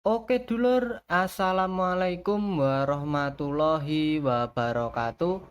Oke dulur, assalamualaikum warahmatullahi wabarakatuh.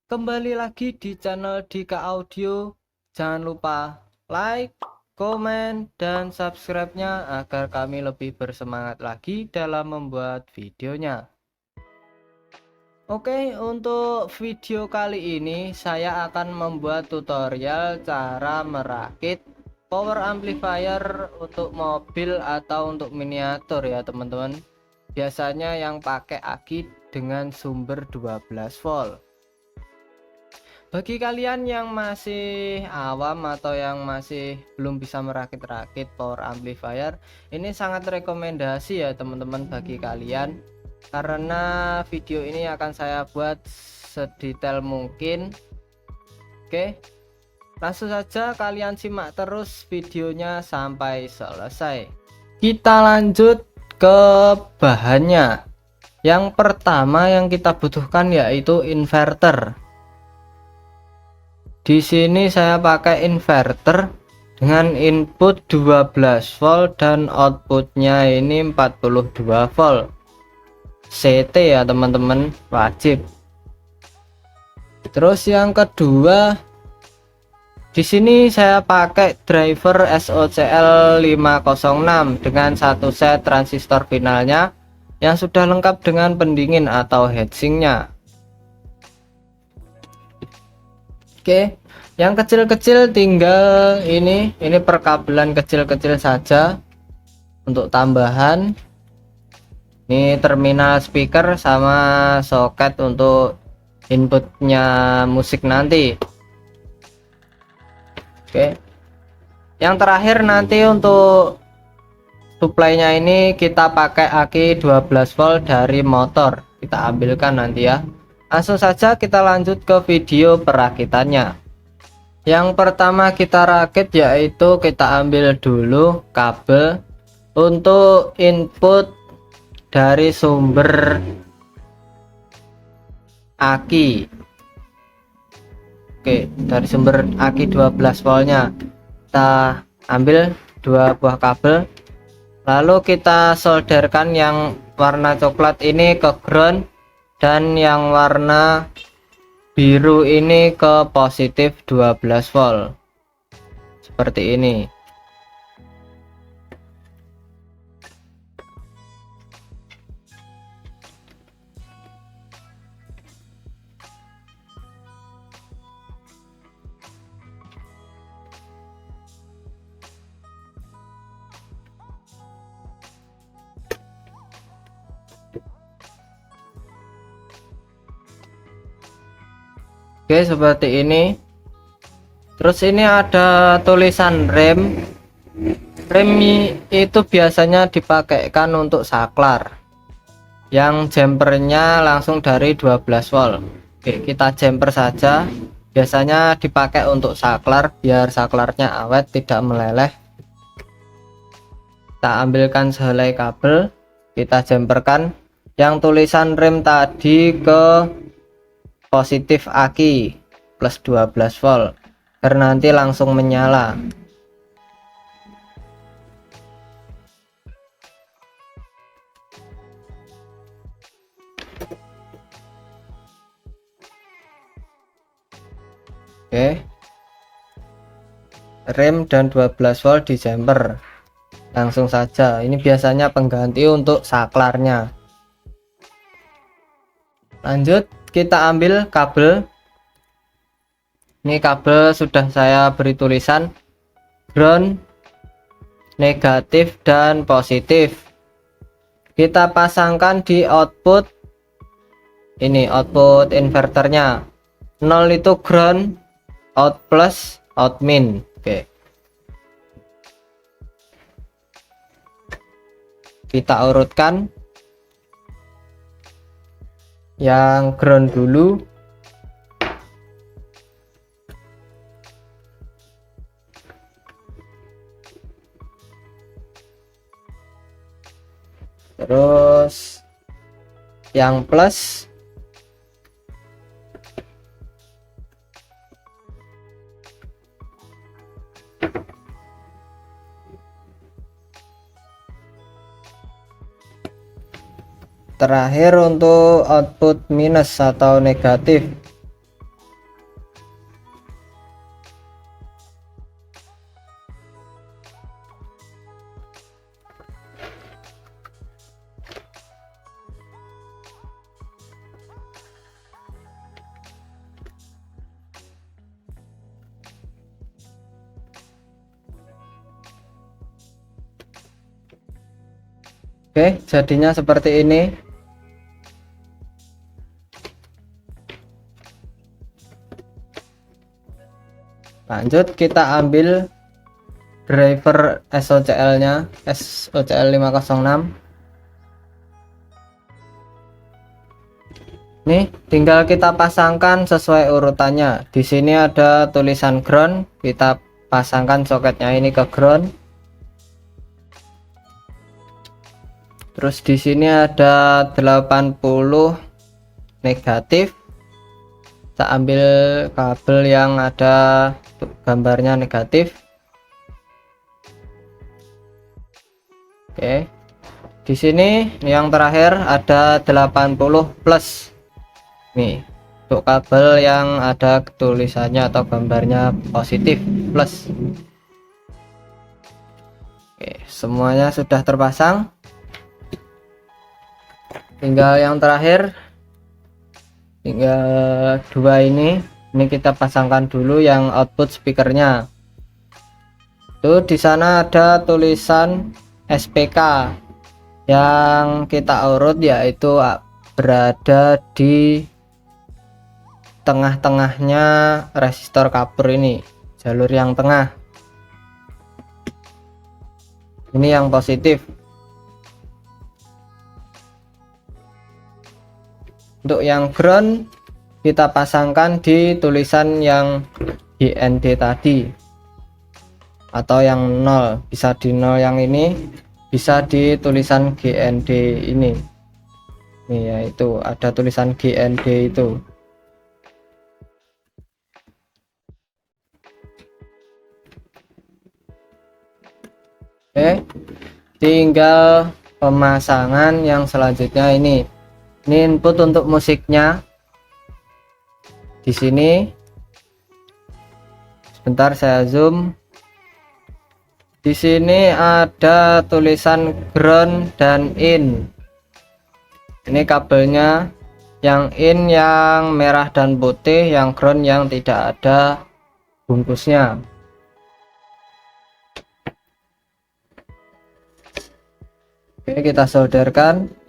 Kembali lagi di channel Dika Audio. Jangan lupa like, komen, dan subscribe-nya agar kami lebih bersemangat lagi dalam membuat videonya. Oke, untuk video kali ini saya akan membuat tutorial cara merakit power amplifier untuk mobil atau untuk miniatur ya teman-teman. Biasanya yang pakai aki dengan sumber 12 volt. Bagi kalian yang masih awam atau yang masih belum bisa merakit-rakit power amplifier, ini sangat rekomendasi ya teman-teman bagi kalian, karena video ini akan saya buat sedetail mungkin. Oke, langsung saja kalian simak terus videonya sampai selesai. Kita lanjut ke bahannya. Yang pertama yang kita butuhkan yaitu inverter. Di sini saya pakai inverter dengan input 12 volt dan outputnya ini 42 volt CT ya teman-teman, wajib. Terus yang kedua, di sini saya pakai driver SOCL 506 dengan satu set transistor finalnya yang sudah lengkap dengan pendingin atau heatsinknya. Oke, yang kecil-kecil tinggal ini perkabelan kecil-kecil saja untuk tambahan. Ini terminal speaker sama soket untuk inputnya musik nanti. Oke, yang terakhir nanti untuk suplainya ini kita pakai aki 12 volt dari motor, kita ambilkan nanti ya. Langsung saja kita lanjut ke video perakitannya. Yang pertama kita rakit yaitu kita ambil dulu kabel untuk input dari sumber aki. Oke, dari sumber aki 12 voltnya kita ambil dua buah kabel, lalu kita solderkan yang warna coklat ini ke ground dan yang warna biru ini ke positif 12 volt seperti ini. Oke, seperti ini. Terus ini ada tulisan rem. Rem itu biasanya dipakaikan untuk saklar yang jumpernya langsung dari 12 volt. Oke, kita jumper saja. Biasanya dipakai untuk saklar biar saklarnya awet tidak meleleh. Kita ambilkan sehelai kabel, kita jumperkan yang tulisan rem tadi ke positif aki plus 12 volt karena nanti langsung menyala. Oke, rem dan 12 volt di jumper langsung saja. Ini biasanya pengganti untuk saklarnya. Lanjut kita ambil kabel. Ini kabel sudah saya beri tulisan ground, negatif dan positif. Kita pasangkan di output ini, output inverternya. 0 itu ground, out plus, out min. Oke, kita urutkan. Yang ground dulu, terus yang plus, terakhir untuk output minus atau negatif. Oke, jadinya seperti ini. Lanjut kita ambil driver SOCL-nya, SOCL 506. Nih, tinggal kita pasangkan sesuai urutannya. Di sini ada tulisan ground, kita pasangkan soketnya ini ke ground. Terus di sini ada 80 negatif. Kita ambil kabel yang ada gambarnya negatif. Oke. Di sini yang terakhir ada 80 plus. Nih, untuk kabel yang ada tulisannya atau gambarnya positif plus. Oke, semuanya sudah terpasang. Tinggal yang terakhir, tinggal dua ini kita pasangkan dulu yang output speakernya. Tuh di sana ada tulisan SPK yang kita urut, yaitu berada di tengah-tengahnya resistor cover ini, jalur yang tengah ini yang positif. Untuk yang ground kita pasangkan di tulisan yang GND tadi, atau yang 0, bisa di 0 yang ini, bisa di tulisan GND ini. Nih, yaitu ada tulisan GND itu. Oke, tinggal pemasangan yang selanjutnya ini. Ini input untuk musiknya. Di sini sebentar saya zoom. Di sini ada tulisan ground dan in. Ini kabelnya, yang in yang merah dan putih, yang ground yang tidak ada bungkusnya. Oke, kita solderkan.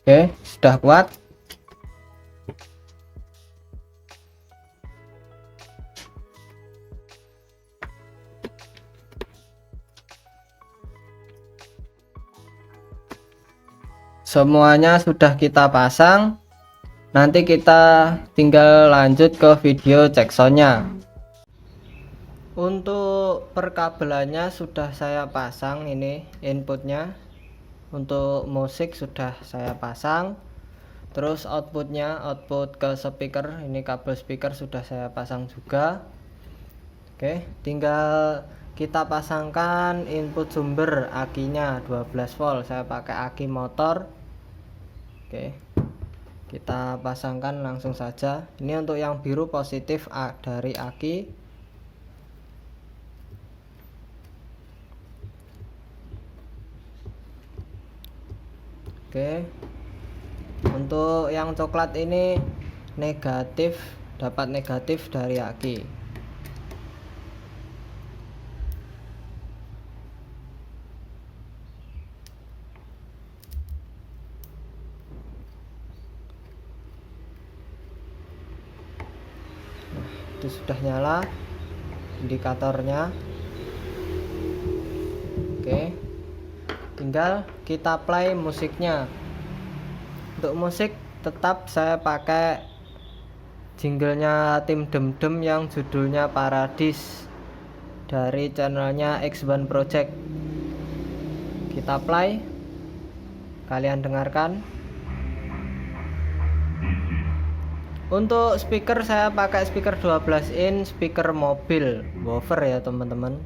Oke, sudah kuat. Semuanya sudah kita pasang. Nanti kita tinggal lanjut ke video cek soundnya. Untuk perkabelannya sudah saya pasang, ini inputnya. Untuk musik sudah saya pasang. Terus outputnya, output ke speaker, ini kabel speaker sudah saya pasang juga. Oke, tinggal kita pasangkan input sumber akinya 12 volt. Saya pakai aki motor. Oke, kita pasangkan langsung saja. Ini untuk yang biru positif dari aki. Oke, untuk yang coklat ini negatif, dapat negatif dari aki. Nah, itu sudah nyala indikatornya. Oke, tinggal kita play musiknya. Untuk musik tetap saya pakai jinglenya tim Demdem yang judulnya Paradis dari channelnya X1 Project. Kita play, kalian dengarkan. Untuk speaker saya pakai speaker 12 in, speaker mobil woofer ya teman-teman.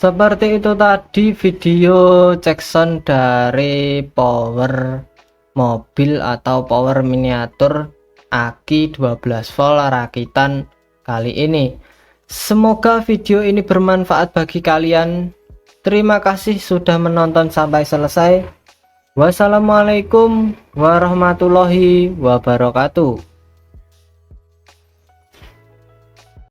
Seperti itu tadi video cek sound dari power mobil atau power miniatur aki 12 volt rakitan kali ini. Semoga video ini bermanfaat bagi kalian. Terima kasih sudah menonton sampai selesai. Wassalamualaikum warahmatullahi wabarakatuh.